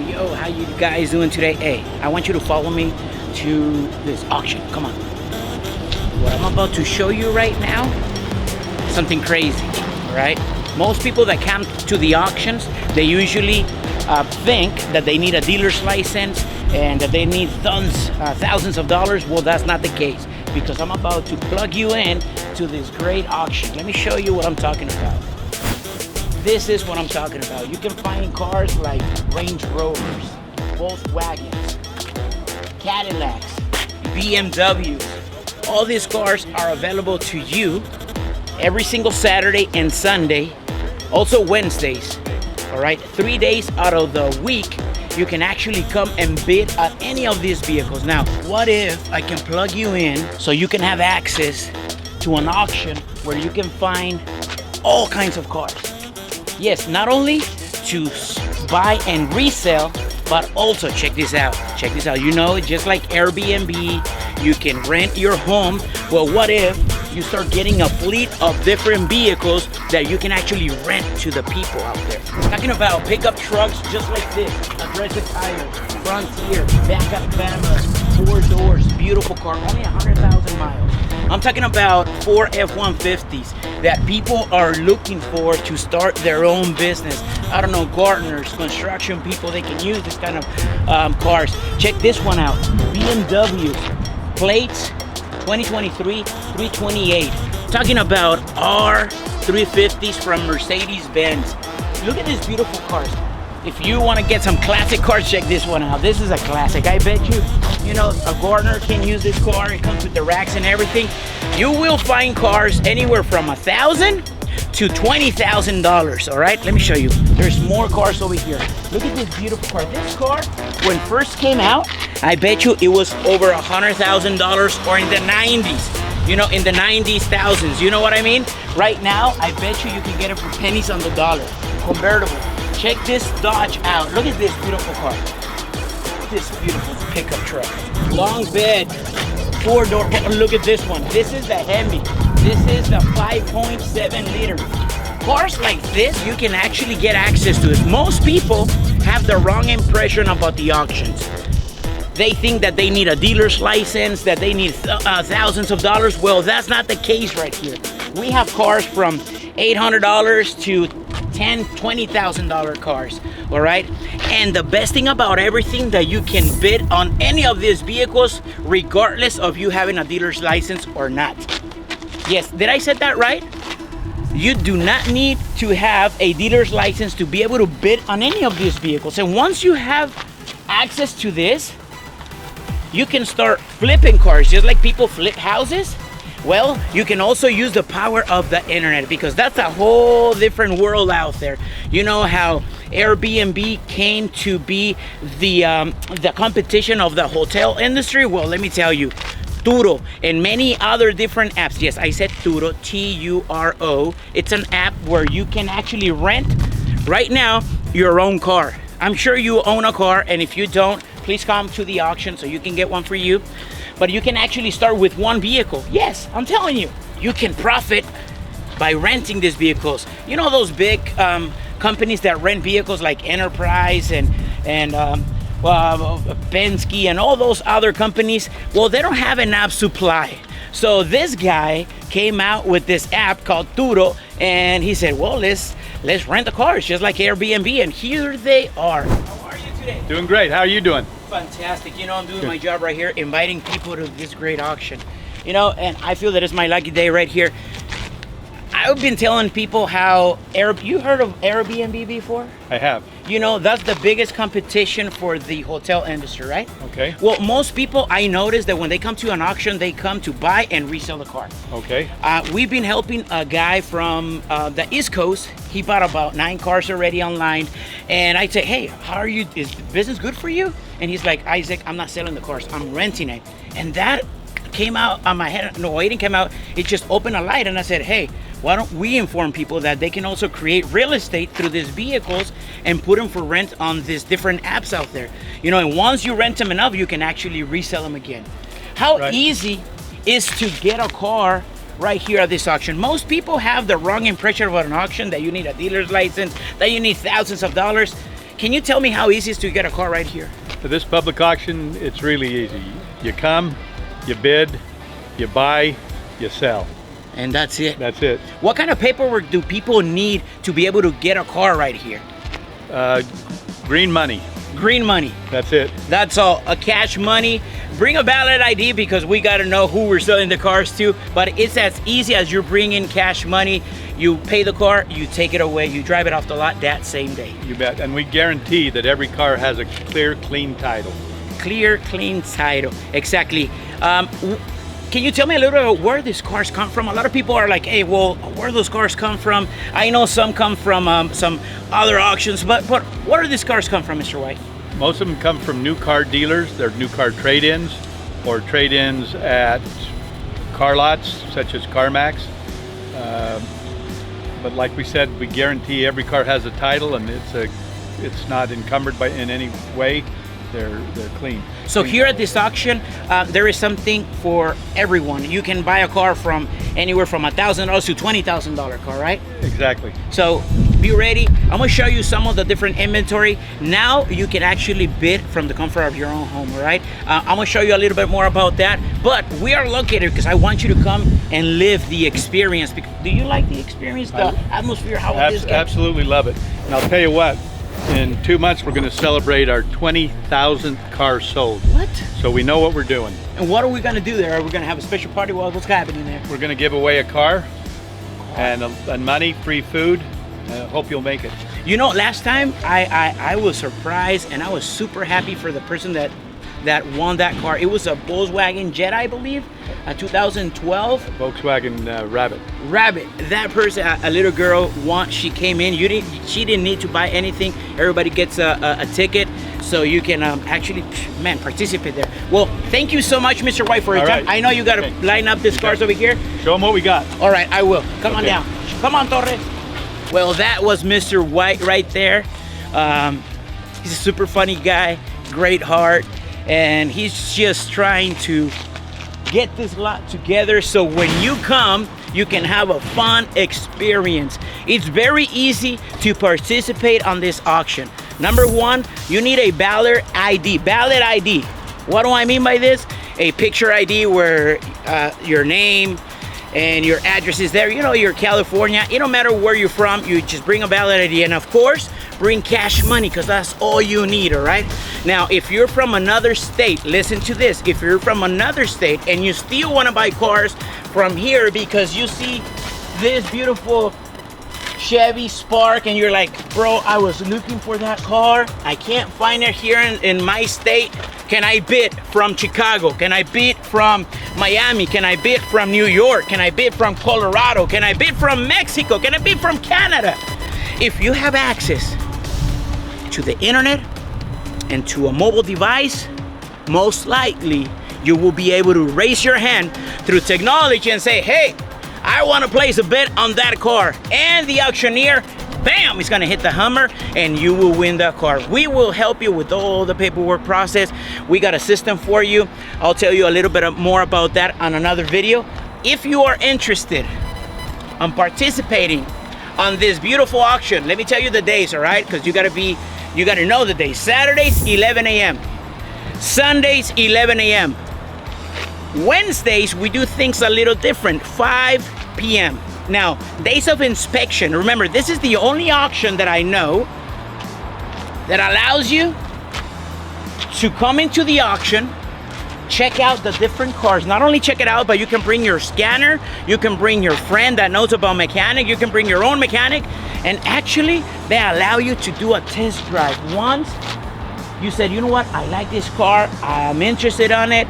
Yo, how you guys doing today? Hey, I want you to follow me to this auction. Come on. What I'm about to show you right now, something crazy, all right? Most people that come to the auctions, they usually think that they need a dealer's license and that they need thousands of dollars. Well, that's not the case, because I'm about to plug you in to this great auction. Let me show you what I'm talking about. This is what I'm talking about. You can find cars like Range Rovers, Volkswagens, Cadillacs, BMWs. All these cars are available to you every single Saturday and Sunday, also Wednesdays. All right, 3 days out of the week, you can actually come and bid on any of these vehicles. Now, what if I can plug you in so you can have access to an auction where you can find all kinds of cars? Yes, not only to buy and resell, but also check this out. Check this out. You know, just like Airbnb, you can rent your home. Well, what if you start getting a fleet of different vehicles that you can actually rent to the people out there? Talking about pickup trucks just like this, aggressive tires, Frontier, backup cameras, 4 doors, beautiful car, only 100,000 miles. I'm talking about 4 F-150s that people are looking for to start their own business. I don't know, gardeners, construction people, they can use this kind of cars. Check this one out, BMW, plates 2023, 328. Talking about R350s from Mercedes-Benz. Look at these beautiful cars. If you want to get some classic cars, check this one out. This is a classic. I bet you know, a gardener can use this car. It comes with the racks and everything. You will find cars anywhere from $1,000 to $20,000. All right, let me show you. There's more cars over here. Look at this beautiful car. This car, when first came out, I bet you it was over $100,000, or in the 90s. You know, in the 90s, thousands. You know what I mean? Right now, I bet you can get it for pennies on the dollar. Convertible. Check this Dodge out. Look at this beautiful car. This beautiful pickup truck. Long bed, 4-door. Look at this one. This is the Hemi. This is the 5.7 liter. Cars like this, you can actually get access to it. Most people have the wrong impression about the auctions. They think that they need a dealer's license, that they need thousands of dollars. Well, that's not the case right here. We have cars from $800 to $10,000, $20,000 cars, all right? And the best thing about everything, that you can bid on any of these vehicles regardless of you having a dealer's license or not. Yes, did I say that right? You do not need to have a dealer's license to be able to bid on any of these vehicles. And once you have access to this, you can start flipping cars just like people flip houses. Well, you can also use the power of the internet, because that's a whole different world out there. You know how Airbnb came to be the competition of the hotel industry? Well, let me tell you, Turo and many other different apps. Yes, I said Turo, T-U-R-O. It's an app where you can actually rent right now your own car. I'm sure you own a car, and if you don't, please come to the auction so you can get one for you. But you can actually start with one vehicle. Yes, I'm telling you, you can profit by renting these vehicles. You know those big companies that rent vehicles like Enterprise and Penske and all those other companies? Well, they don't have enough supply. So this guy came out with this app called Turo, and he said, well, let's rent the cars just like Airbnb, and here they are. How are you today? Doing great. How are you doing? Fantastic. You know, I'm doing my job right here, inviting people to this great auction. You know, and I feel that it's my lucky day right here. I've been telling people how you heard of Airbnb before? I have. You know, that's the biggest competition for the hotel industry, right? Okay. Well, most people, I notice that when they come to an auction, they come to buy and resell the car. Okay. We've been helping a guy from the East Coast. He bought about 9 cars already online. And I say, hey, how are you? Is business good for you? And he's like, Isaac, I'm not selling the cars, I'm renting it. And that came out on my head. No, it didn't come out. It just opened a light, and I said, hey, why don't we inform people that they can also create real estate through these vehicles and put them for rent on these different apps out there? You know, and once you rent them enough, you can actually resell them again. How easy is to get a car right here at this auction? Most people have the wrong impression about an auction, that you need a dealer's license, that you need thousands of dollars. Can you tell me how easy it is to get a car right here? For this public auction, it's really easy. You come, you bid, you buy, you sell. And that's it. That's it. What kind of paperwork do people need to be able to get a car right here? Green money. Green money. That's it. That's all. A cash money. Bring a valid ID because we got to know who we're selling the cars to. But it's as easy as you bring in cash money. You pay the car, you take it away, you drive it off the lot that same day. You bet. And we guarantee that every car has a clear, clean title. Clear, clean title. Exactly. Can you tell me a little bit about where these cars come from? A lot of people are like, hey, well, where those cars come from? I know some come from some other auctions, but where do these cars come from, Mr. White? Most of them come from new car dealers. They're new car trade-ins or trade-ins at car lots, such as CarMax. But like we said, we guarantee every car has a title and it's not encumbered in any way. They're clean. So here at this auction, there is something for everyone. You can buy a car from anywhere from $1,000 to $20,000 car, right? Exactly. So be ready. I'm gonna show you some of the different inventory. Now you can actually bid from the comfort of your own home, all right? I'm gonna show you a little bit more about that. But we are located because I want you to come and live the experience. Do you like the experience, the atmosphere, how it is? Absolutely love it. And I'll tell you what, in 2 months, we're going to celebrate our 20,000th car sold. What? So we know what we're doing. And what are we going to do there? Are we going to have a special party? What's happening there? We're going to give away a car and money, free food. Hope you'll make it. You know, last time I was surprised and I was super happy for the person that won that car. It was a Volkswagen Jetta, I believe, a 2012. Volkswagen Rabbit. Rabbit. That person, a little girl, she came in. She didn't need to buy anything. Everybody gets a ticket, so you can actually, participate there. Well, thank you so much, Mr. White, for your time. I know you got to line up these cars over here. Show them what we got. All right, I will. Come on down. Come on, Torres. Well, that was Mr. White right there. He's a super funny guy, great heart. And he's just trying to get this lot together so when you come, you can have a fun experience. It's very easy to participate on this auction. Number one, you need a valid ID. Valid ID. What do I mean by this? A picture ID where your name and your address is there. You know, you're California. It don't matter where you're from. You just bring a valid ID. And of course, bring cash money because that's all you need, all right? Now, if you're from another state, listen to this. If you're from another state and you still want to buy cars from here because you see this beautiful Chevy Spark and you're like, bro, I was looking for that car. I can't find it here in my state. Can I bid from Chicago? Can I bid from Miami? Can I bid from New York? Can I bid from Colorado? Can I bid from Mexico? Can I bid from Canada? If you have access to the internet and to a mobile device, most likely you will be able to raise your hand through technology and say, hey, I want to place a bet on that car. And the auctioneer, bam, is going to hit the hammer and you will win that car. We will help you with all the paperwork process. We got a system for you. I'll tell you a little bit more about that on another video. If you are interested in participating on this beautiful auction, let me tell you the days, all right? Because you got to know the days. Saturdays, 11 a.m. Sundays, 11 a.m. Wednesdays, we do things a little different, 5 p.m. Now, days of inspection. Remember, this is the only auction that I know that allows you to come into the auction, check out the different cars. Not only check it out, but you can bring your scanner, you can bring your friend that knows about mechanic, you can bring your own mechanic, and actually, they allow you to do a test drive. Once you said, you know what, I like this car, I'm interested on it,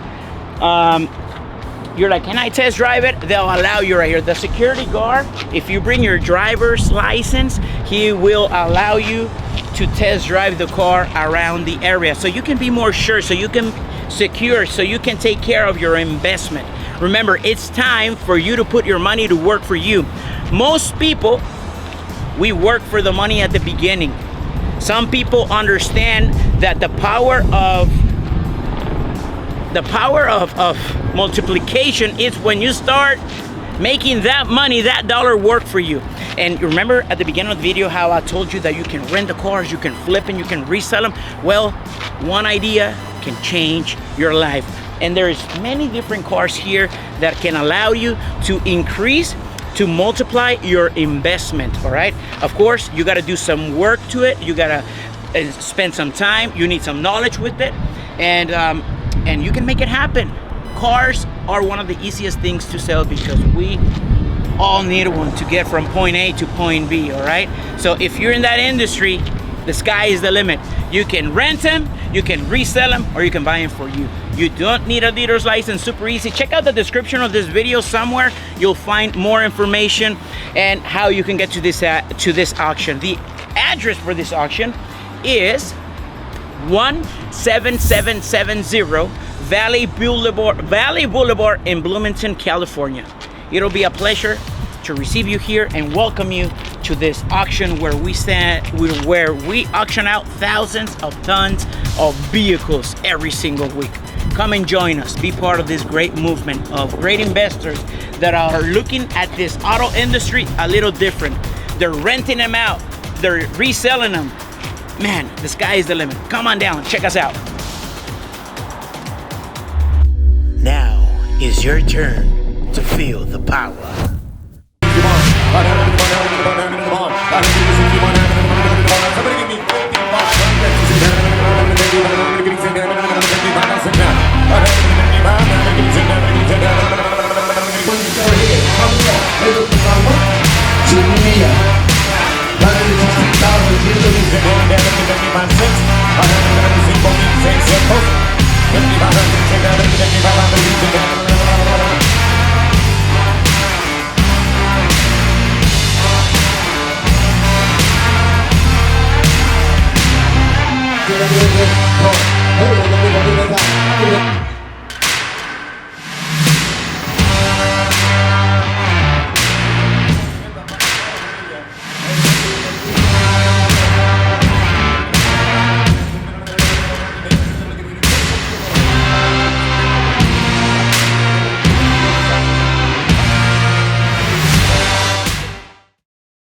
you're like, can I test drive it? They'll allow you right here. The security guard, if you bring your driver's license, he will allow you to test drive the car around the area so you can be more sure, so you can secure, so you can take care of your investment. Remember, it's time for you to put your money to work for you. Most people, we work for the money at the beginning. Some people understand that the power of multiplication is when you start making that money, that dollar work for you. And remember at the beginning of the video how I told you that you can rent the cars, you can flip them, you can resell them? Well, one idea can change your life. And there's many different cars here that can allow you to increase, to multiply your investment, all right? Of course, you gotta do some work to it. You gotta spend some time. You need some knowledge with it. And you can make it happen. Cars are one of the easiest things to sell because we all need one to get from point A to point B, all right? So if you're in that industry, the sky is the limit. You can rent them, you can resell them, or you can buy them for you. You don't need a dealer's license, super easy. Check out the description of this video somewhere. You'll find more information and how you can get to this auction. The address for this auction is 17770 Valley Boulevard in Bloomington, California. It'll be a pleasure to receive you here and welcome you to this auction where we auction out thousands of tons of vehicles every single week. Come and join us. Be part of this great movement of great investors that are looking at this auto industry a little different. They're renting them out. They're reselling them. Man, the sky is the limit. Come on down. Check us out. Now is your turn to feel the power. Yeah.